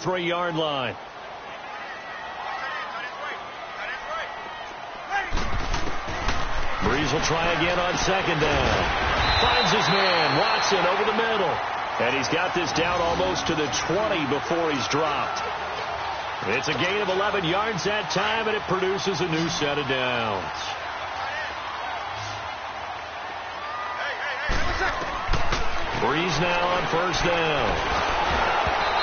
23-yard line. Breeze will try again on second down. Finds his man, Watson, over the middle. And he's got this down almost to the 20 before he's dropped. It's a gain of 11 yards that time, and it produces a new set of downs. Breeze now on first down.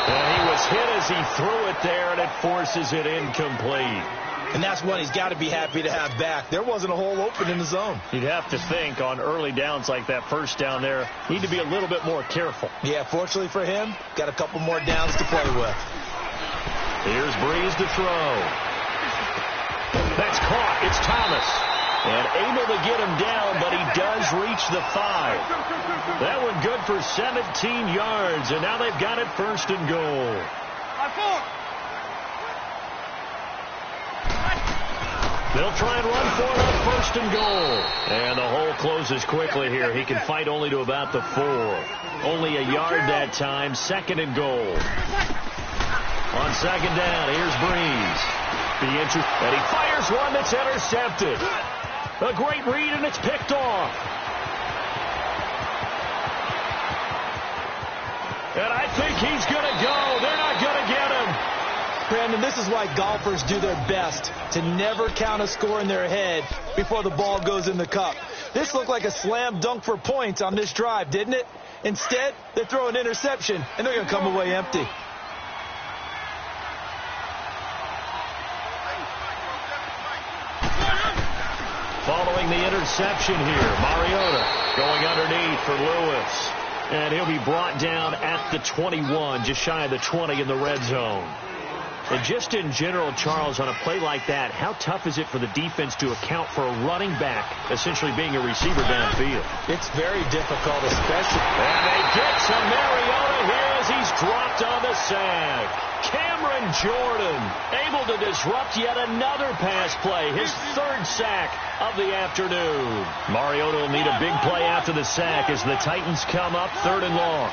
And he was hit as he threw it there, and it forces it incomplete. And that's one he's got to be happy to have back. There wasn't a hole open in the zone. You'd have to think on early downs like that first down there, need to be a little bit more careful. Yeah, fortunately for him, got a couple more downs to play with. Here's Breeze to throw. That's caught. It's Thomas. And able to get him down, but he does reach the 5. That one good for 17 yards, and now they've got it first and goal. They'll try and run for it on first and goal. And the hole closes quickly here. He can fight only to about the 4. Only a yard that time. Second and goal. On second down, here's Breeze. And he fires one that's intercepted. A great read, and it's picked off. And I think he's going to go. They're not going to get him. Brandon, this is why golfers do their best to never count a score in their head before the ball goes in the cup. This looked like a slam dunk for points on this drive, didn't it? Instead, they throw an interception, and they're going to come away empty. Following the interception here, Mariota going underneath for Lewis. And he'll be brought down at the 21, just shy of the 20 in the red zone. And just in general, Charles, on a play like that, how tough is it for the defense to account for a running back essentially being a receiver downfield? It's very difficult, especially. And they get to Mariota here as he's dropped on the sack. Cameron Jordan able to disrupt yet another pass play, his 3rd sack of the afternoon. Mariota will need a big play after the sack as the Titans come up 3rd and long.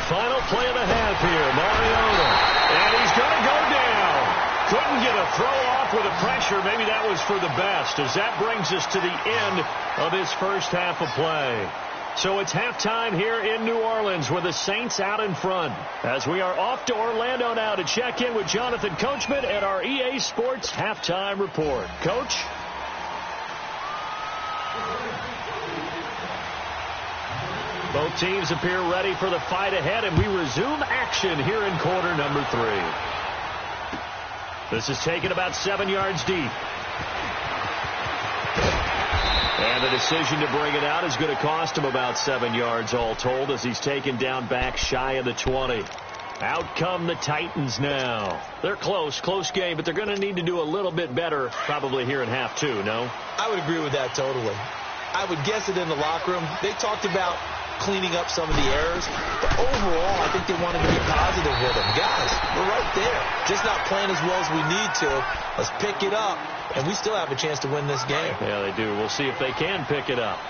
Final play of the half here, Mariota. And he's going to go down. Couldn't get a throw off with the pressure. Maybe that was for the best, as that brings us to the end of his first half of play. So it's halftime here in New Orleans with the Saints out in front. As we are off to Orlando now to check in with Jonathan Coachman at our EA Sports Halftime Report. Coach? Both teams appear ready for the fight ahead, and we resume action here in quarter number 3. This is taken about 7 yards deep. And the decision to bring it out is going to cost him about 7 yards all told as he's taken down back shy of the 20. Out come the Titans now. They're close game, but they're going to need to do a little bit better probably here in half 2, no? I would agree with that totally. I would guess it in the locker room. They talked about cleaning up some of the errors, but overall, I think they wanted to be positive with them. Guys, we're right there. Just not playing as well as we need to. Let's pick it up, and we still have a chance to win this game. Yeah, they do. We'll see if they can pick it up.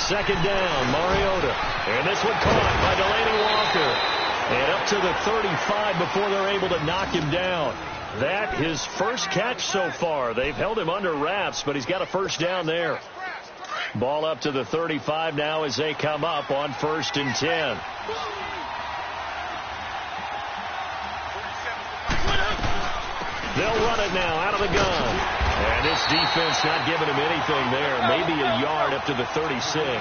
Second down, Mariota. And this one caught by Delaney Walker. And up to the 35 before they're able to knock him down. That his first catch so far. They've held him under wraps, but he's got a first down there. Ball up to the 35 now as they come up on 1st and 10. They'll run it now out of the gun. And this defense not giving him anything there. Maybe a yard up to the 36.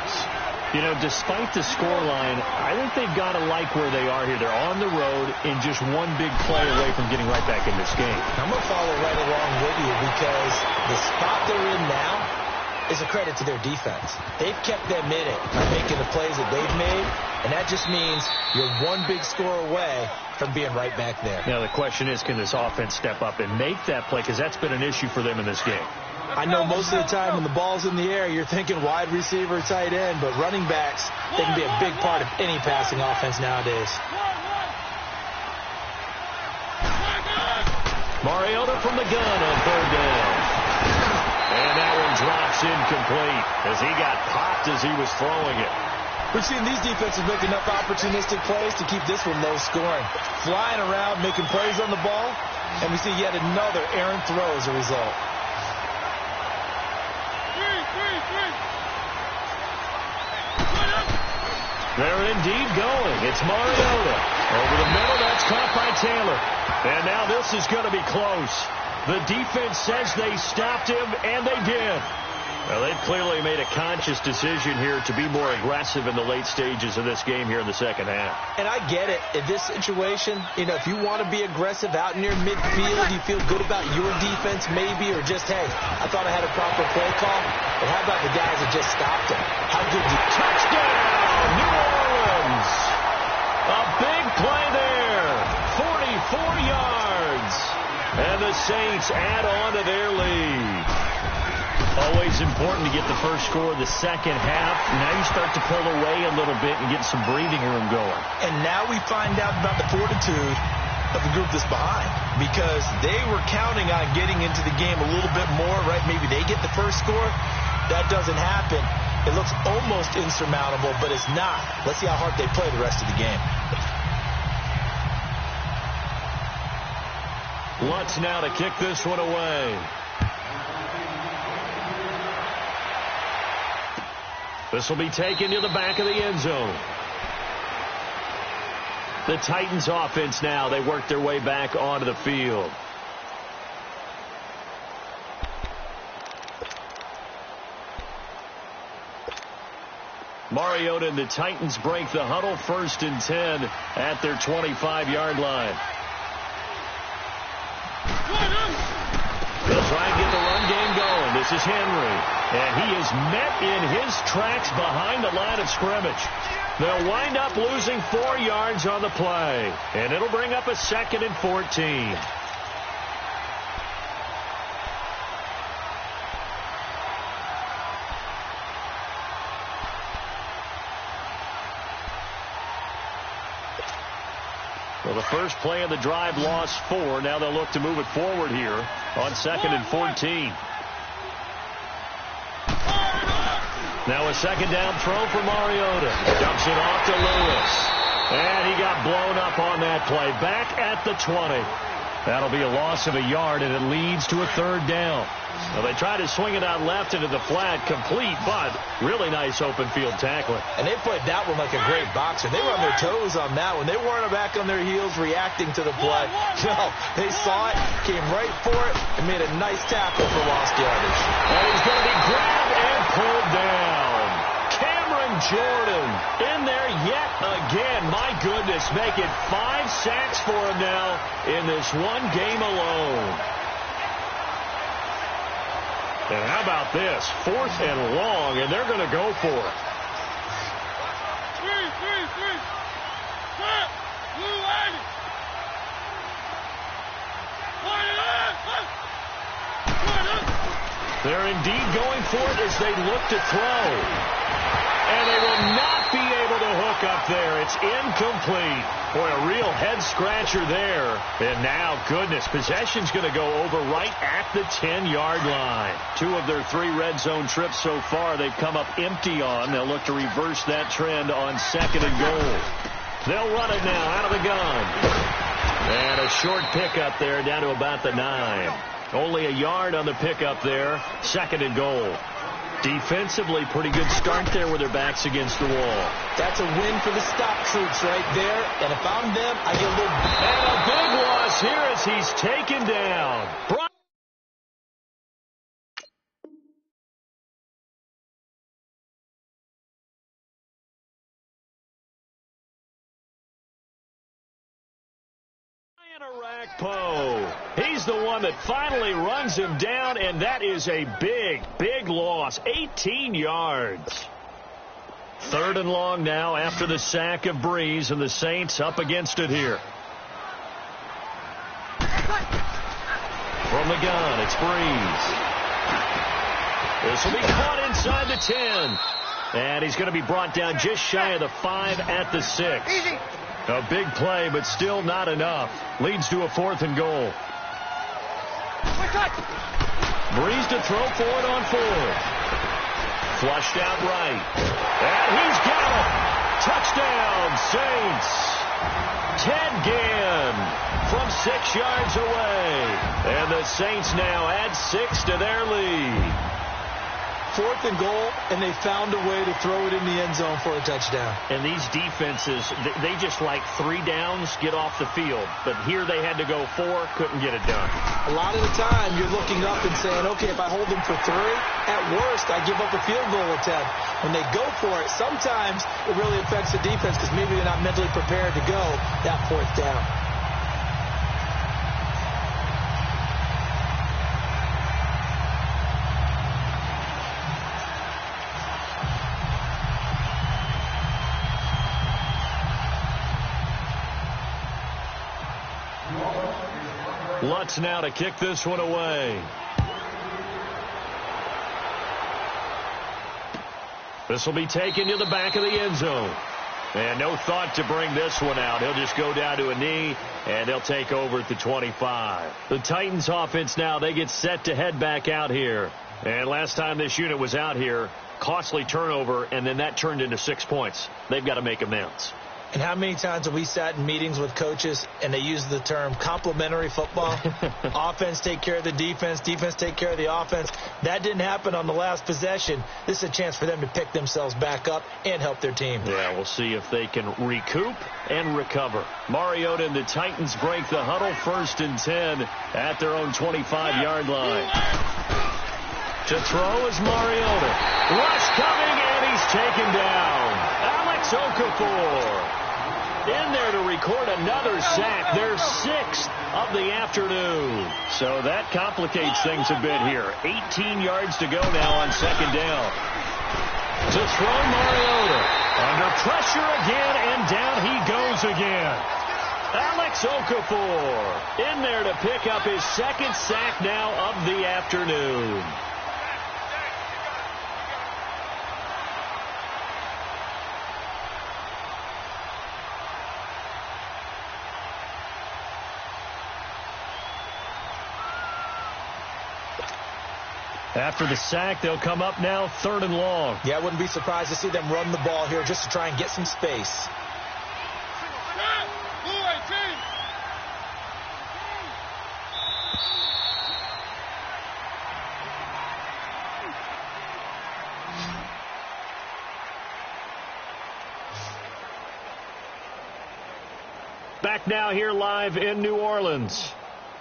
You know, despite the scoreline, I think they've got to like where they are here. They're on the road and just one big play away from getting right back in this game. I'm going to follow right along with you because the spot they're in now is a credit to their defense. They've kept them in it by making the plays that they've made, and that just means you're one big score away from being right back there. Now, the question is, can this offense step up and make that play? Because that's been an issue for them in this game. I know most of the time when the ball's in the air, you're thinking wide receiver, tight end, but running backs, they can be a big part of any passing offense nowadays. Mariota from the gun on third down. And that one drops incomplete as he got popped as he was throwing it. We've seen these defenses make enough opportunistic plays to keep this one low scoring. Flying around, making plays on the ball, and we see yet another errant throw as a result. They're indeed going. It's Mariota. Over the middle, that's caught by Taylor. And now this is going to be close. The defense says they stopped him, and they did. Well, they've clearly made a conscious decision here to be more aggressive in the late stages of this game here in the second half. And I get it. In this situation, if you want to be aggressive out near midfield, you feel good about your defense maybe, or just, hey, I thought I had a proper play call. But how about the guys that just stopped him? How good do you... Touchdown, New Orleans! A big play there. 44 yards. And the Saints add on to their lead. Always important to get the first score of the second half. Now you start to pull away a little bit and get some breathing room going. And now we find out about the fortitude of the group that's behind, because they were counting on getting into the game a little bit more, right? Maybe they get the first score. That doesn't happen. It looks almost insurmountable, but it's not. Let's see how hard they play the rest of the game. Lutz now to kick this one away. This will be taken to the back of the end zone. The Titans offense now, they work their way back onto the field. Mariota and the Titans break the huddle, 1st and 10 at their 25-yard line. They'll try and get the run game going. This is Henry. And he is met in his tracks behind the line of scrimmage. They'll wind up losing 4 yards on the play. And it'll bring up a 2nd and 14. Well, the first play of the drive lost 4. Now they'll look to move it forward here on 2nd and 14. Now a 2nd down throw for Mariota. Dumps it off to Lewis. And he got blown up on that play. Back at the 20. That'll be a loss of a yard, and it leads to a 3rd down. Well, they try to swing it out left into the flat, complete, but really nice open field tackling. And they played that one like a great boxer. They were on their toes on that one. They weren't back on their heels reacting to the play. No, they saw it, came right for it, and made a nice tackle for lost yardage. And he's going to be grabbed and pulled down. Jordan in there yet again. My goodness, make it 5 sacks for him now in this one game alone. And how about this? 4th and long, and they're going to go for it. They're indeed going for it as they look to throw. And they will not be able to hook up there. It's incomplete. Boy, a real head-scratcher there. And now, goodness, possession's going to go over right at the 10-yard line. 2 of their 3 red zone trips so far they've come up empty on. They'll look to reverse that trend on 2nd and goal. They'll run it now out of the gun. And a short pickup there down to about the 9. Only a yard on the pickup there. 2nd and goal. Defensively, pretty good start there with their backs against the wall. That's a win for the stop troops right there. And if I'm them, I get a little... And a big loss here as he's taken down. Poe. He's the one that finally runs him down, and that is a big, big loss. 18 yards. 3rd and long now after the sack of Breeze, and the Saints up against it here. From the gun, it's Breeze. This will be caught inside the 10. And he's going to be brought down just shy of the 5 at the 6. Easy. A big play, but still not enough. Leads to a 4th and goal. Breeze to throw for it on 4th. Flushed out right. And he's got it. Touchdown, Saints. Ted Ginn from 6 yards away. And the Saints now add 6 to their lead. 4th and goal, and they found a way to throw it in the end zone for a touchdown. And these defenses, they just like 3 downs, get off the field. But here they had to go 4, couldn't get it done. A lot of the time, you're looking up and saying, okay, if I hold them for 3, at worst, I give up a field goal attempt. When they go for it, sometimes it really affects the defense because maybe they're not mentally prepared to go that 4th down. Lutz now to kick this one away. This will be taken to the back of the end zone. And no thought to bring this one out. He'll just go down to a knee, and they'll take over at the 25. The Titans offense now, they get set to head back out here. And last time this unit was out here, costly turnover, and then that turned into 6 points. They've got to make amends. And how many times have we sat in meetings with coaches and they use the term complementary football? Offense take care of the defense, defense take care of the offense. That didn't happen on the last possession. This is a chance for them to pick themselves back up and help their team. Yeah, we'll see if they can recoup and recover. Mariota and the Titans break the huddle, 1st and 10 at their own 25-yard line. To throw is Mariota. Rush coming, and he's taken down. Alex Okafor in there to record another sack, their 6th of the afternoon. So that complicates things a bit here. 18 yards to go now on 2nd down. To throw Mariota. Under pressure again, and down he goes again. Alex Okafor in there to pick up his 2nd sack now of the afternoon. After the sack, they'll come up now 3rd and long. Yeah, I wouldn't be surprised to see them run the ball here just to try and get some space. Back now here live in New Orleans.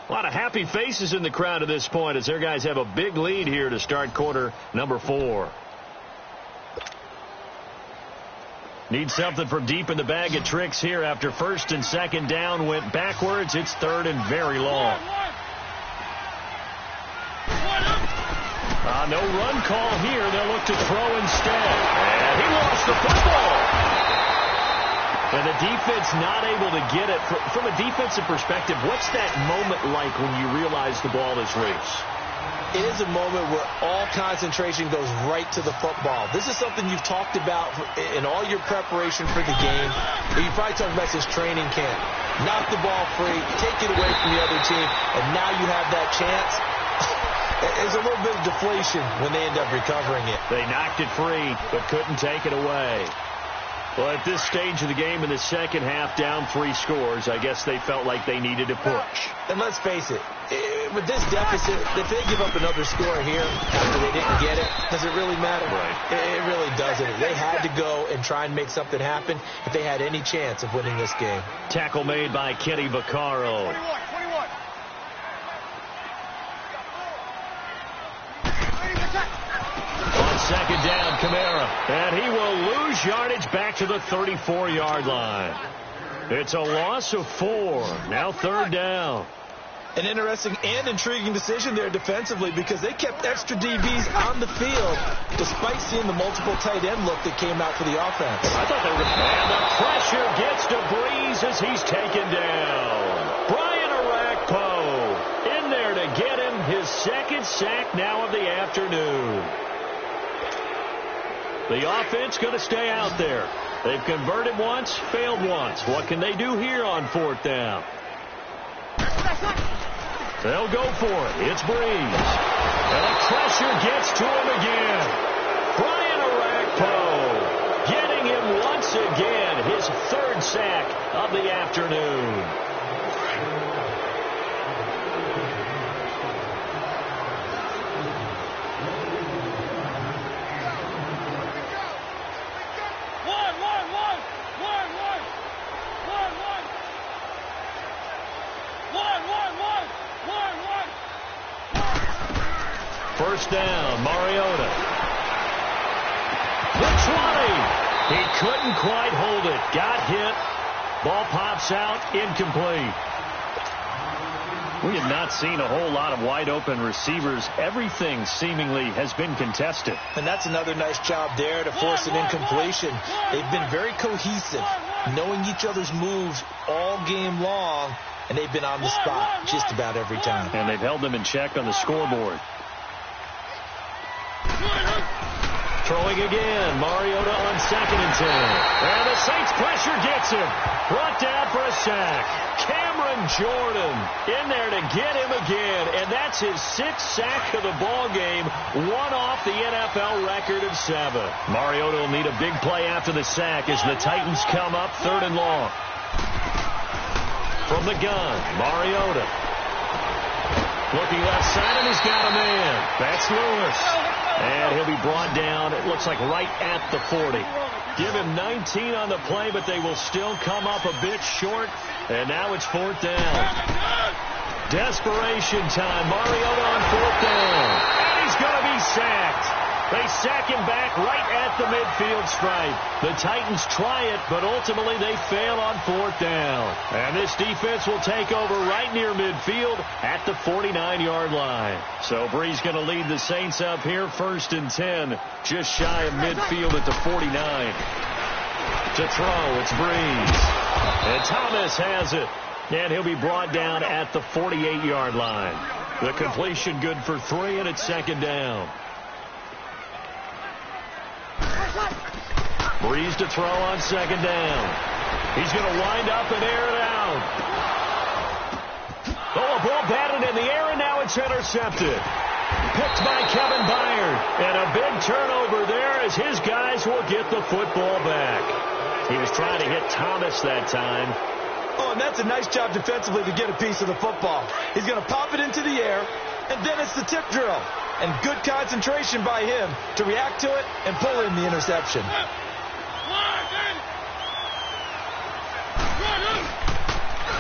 A lot of happy faces in the crowd at this point as their guys have a big lead here to start quarter number 4. Need something from deep in the bag of tricks here after 1st and 2nd down went backwards. It's 3rd and very long. No run call here. They'll look to throw instead. And he lost the football. And the defense not able to get it. From a defensive perspective, what's that moment like when you realize the ball is loose? It is a moment where all concentration goes right to the football. This is something you've talked about in all your preparation for the game. You probably talked about this training camp. Knock the ball free, take it away from the other team, and now you have that chance. There's a little bit of deflation when they end up recovering it. They knocked it free, but couldn't take it away. Well, at this stage of the game in the second half, down 3 scores, I guess they felt like they needed to push. And let's face it, with this deficit, if they give up another score here after they didn't get it, does it really matter? Right. It really doesn't. They had to go and try and make something happen if they had any chance of winning this game. Tackle made by Kenny Vaccaro. 21. On 2nd down, Kamara. And he will lose yardage back to the 34-yard line. It's a loss of 4. Now 3rd down. An interesting and intriguing decision there defensively because they kept extra DBs on the field despite seeing the multiple tight end look that came out for the offense. I thought they were going to... And the pressure gets to Breeze as he's taken down. Brian Orakpo in there to get him his 2nd sack now of the afternoon. The offense going to stay out there. They've converted once, failed once. What can they do here on 4th down? They'll go for it. It's Breeze. And the pressure gets to him again. Brian Arakpo getting him once again. His 3rd sack of the afternoon. First down, Mariota. The 20. He couldn't quite hold it. Got hit. Ball pops out, incomplete. We have not seen a whole lot of wide-open receivers. Everything seemingly has been contested. And that's another nice job there to force an incompletion. They've been very cohesive, knowing each other's moves all game long, and they've been on the spot just about every time. And they've held them in check on the scoreboard. Throwing again, Mariota on 2nd and 10. And the Saints pressure gets him. Brought down for a sack. Cameron Jordan in there to get him again. And that's his 6th sack of the ball game. One off the NFL record of 7. Mariota will need a big play after the sack as the Titans come up 3rd and long. From the gun, Mariota. Looking left side, and he's got a man. That's Lewis. And he'll be brought down, it looks like right at the 40. Give him 19 on the play, but they will still come up a bit short. And now it's 4th down. Desperation time. Mariota on 4th down. And he's going to be sacked. They sack him back right at the midfield stripe. The Titans try it, but ultimately they fail on 4th down. And this defense will take over right near midfield at the 49-yard line. So Breeze going to lead the Saints up here 1st and 10, just shy of midfield at the 49. To throw, it's Breeze. And Thomas has it. And he'll be brought down at the 48-yard line. The completion good for 3, and it's 2nd down. Breeze to throw on 2nd down. He's going to wind up and air it out. Oh, a ball batted in the air, and now it's intercepted. Picked by Kevin Byard. And a big turnover there as his guys will get the football back. He was trying to hit Thomas that time. Oh, and that's a nice job defensively to get a piece of the football. He's going to pop it into the air, and then it's the tip drill. And good concentration by him to react to it and pull in the interception.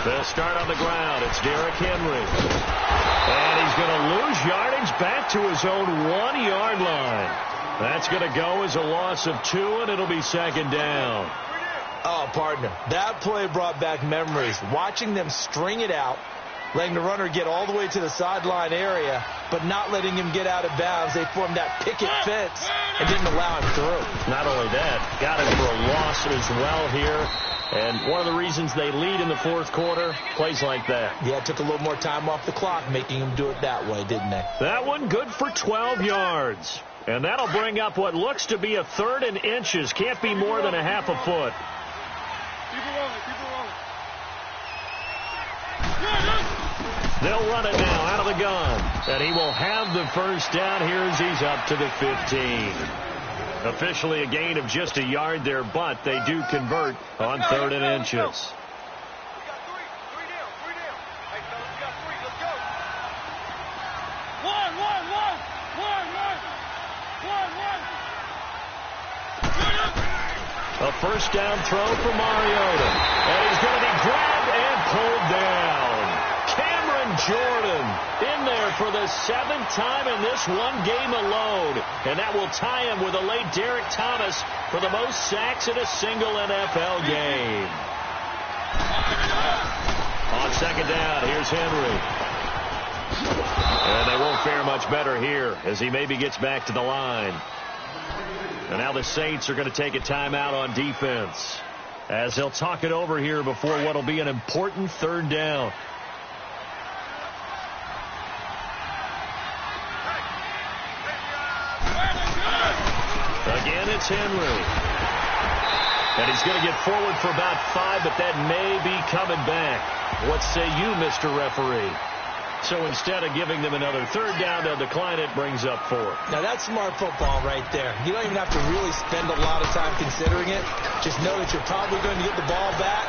They'll start on the ground. It's Derrick Henry. And he's going to lose yardage back to his own 1-yard line. That's going to go as a loss of 2, and it'll be 2nd down. Oh, partner, that play brought back memories. Watching them string it out, letting the runner get all the way to the sideline area, but not letting him get out of bounds. They formed that picket fence and didn't allow him through. Not only that, got him for a loss as well here. And one of the reasons they lead in the 4th quarter, plays like that. Yeah, it took a little more time off the clock, making him do it that way, didn't they? That one good for 12 yards. And that'll bring up what looks to be a 3rd and inches. Can't be more than a half a foot. They'll run it now out of the gun. And he will have the first down here as he's up to the 15. Officially a gain of just a yard there, but they do convert on 3rd and inches. A first down throw for Mariota. And he's going to be grabbed and pulled down. Cameron Jordan in there for the 7th time in this one game alone. And that will tie him with a late Derek Thomas for the most sacks in a single NFL game. On 2nd down, here's Henry. And they won't fare much better here as he maybe gets back to the line. And now the Saints are going to take a timeout on defense as they'll talk it over here before what will be an important 3rd down. Again, it's It's Henry. And he's going to get forward for about 5, but that may be coming back. What say you, Mr. Referee? So instead of giving them another third down to decline it, brings up 4. Now, that's smart football right there. You don't even have to really spend a lot of time considering it. Just know that you're probably going to get the ball back.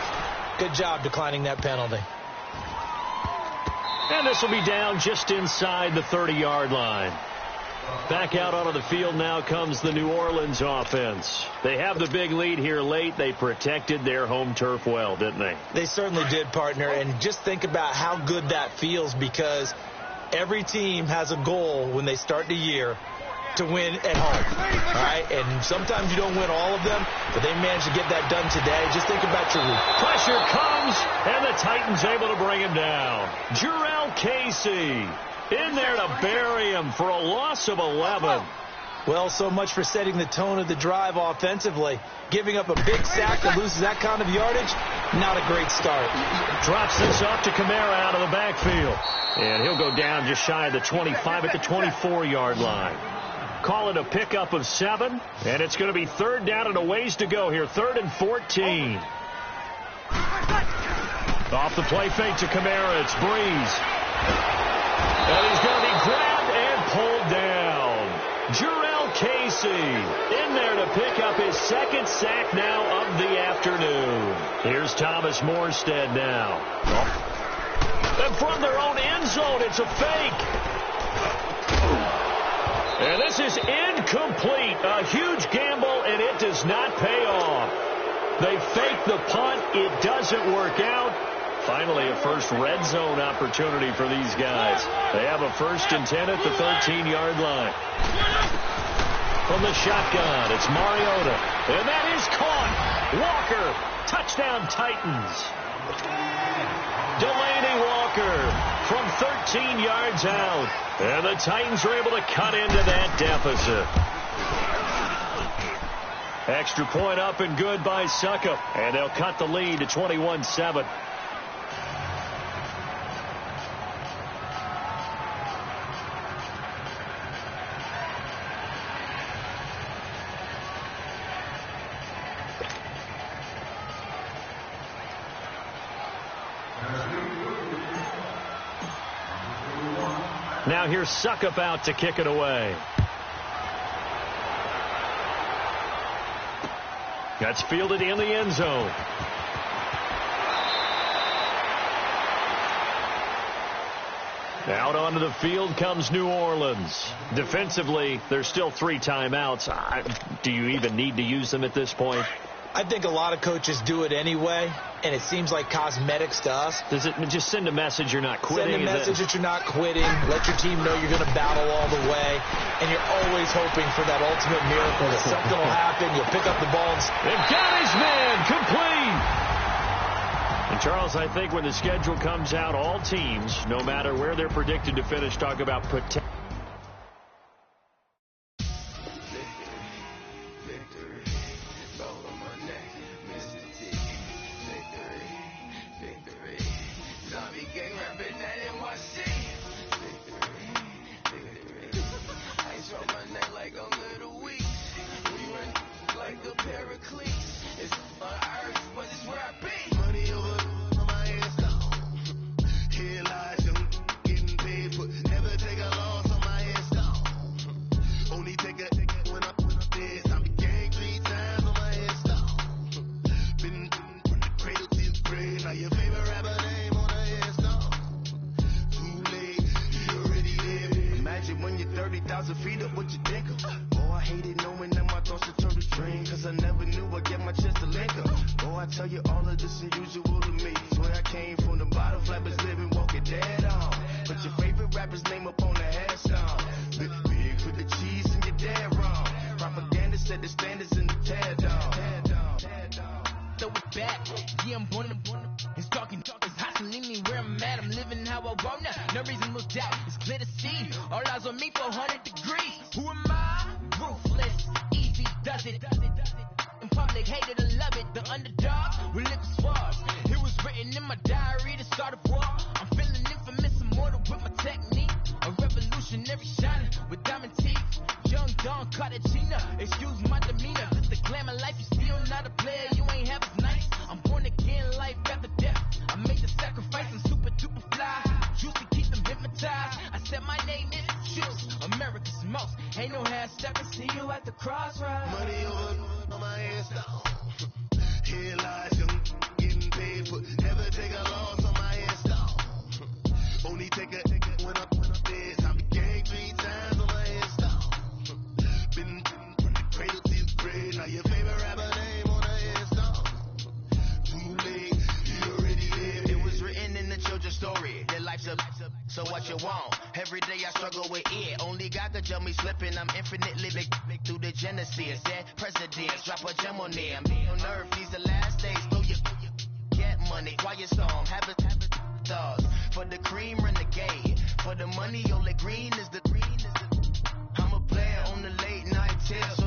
Good job declining that penalty. And this will be down just inside the 30-yard line. Back out onto the field now comes the New Orleans offense. They have the big lead here late. They protected their home turf well, didn't they? They certainly did, partner. And just think about how good that feels, because every team has a goal when they start the year to win at home. All right? And sometimes you don't win all of them, but they managed to get that done today. Just think about your week. Pressure comes, and the Titans able to bring him down. Jurrell Casey in there to bury him for a loss of 11. Well, so much for setting the tone of the drive offensively. Giving up a big sack that loses that kind of yardage, not a great start. Drops this off to Kamara out of the backfield. And he'll go down just shy of the 25 at the 24-yard line. Call it a pickup of 7, and it's going to be third down and a ways to go here. 3rd and 14. Off the play fake to Kamara. It's Breeze. And he's going to be grabbed and pulled down. Jurrell Casey in there to pick up his 2nd sack now of the afternoon. Here's Thomas Morstead now. And from their own end zone, it's a fake. And this is incomplete. A huge gamble, and it does not pay off. They fake the punt. It doesn't work out. Finally, a first red zone opportunity for these guys. They have a 1st and 10 at the 13-yard line. From the shotgun, it's Mariota. And that is caught. Walker, touchdown Titans. Delaney Walker from 13 yards out. And the Titans are able to cut into that deficit. Extra point up and good by Suckup. And they'll cut the lead to 21-7. Now here's Suckup out to kick it away. That's fielded in the end zone. Out onto the field comes New Orleans. Defensively, there's still 3 timeouts. Do you even need to use them at this point? I think a lot of coaches do it anyway, and it seems like cosmetics to us. Does it just send a message you're not quitting? Send a message that you're not quitting. Let your team know you're going to battle all the way, and you're always hoping for that ultimate miracle that something will happen. You'll pick up the ball. They've got his man complete. And, Charles, I think when the schedule comes out, all teams, no matter where they're predicted to finish, talk about potential. Excuse my demeanor. not a player, you ain't half as nice. I'm born again, life after death. I made the sacrifice, I'm super duper fly. Used to keep them hypnotized. I said my name is Juice, America's most. Ain't no half stepping, see you at the crossroads. Money over on my headstone. Here lies young, getting paid for. Never take a loss on my headstone. Only take a when I'm dead. I be gang 3 times on my headstone. Been from the cradle to the grave. Now your favorite rapper name on a headstone. Too late, you already lived. It was written in the children's story. Their life's a so what you want? Every day I struggle with it. Only God could tell me slipping. I'm infinitely big through the genesis. Dead presidents drop a gem on there. Me on earth, these the last days. Throw your get money, quiet storm, have it thoughts. For the cream, renegade. For the money, only green is the. I'm a player on the late night tales.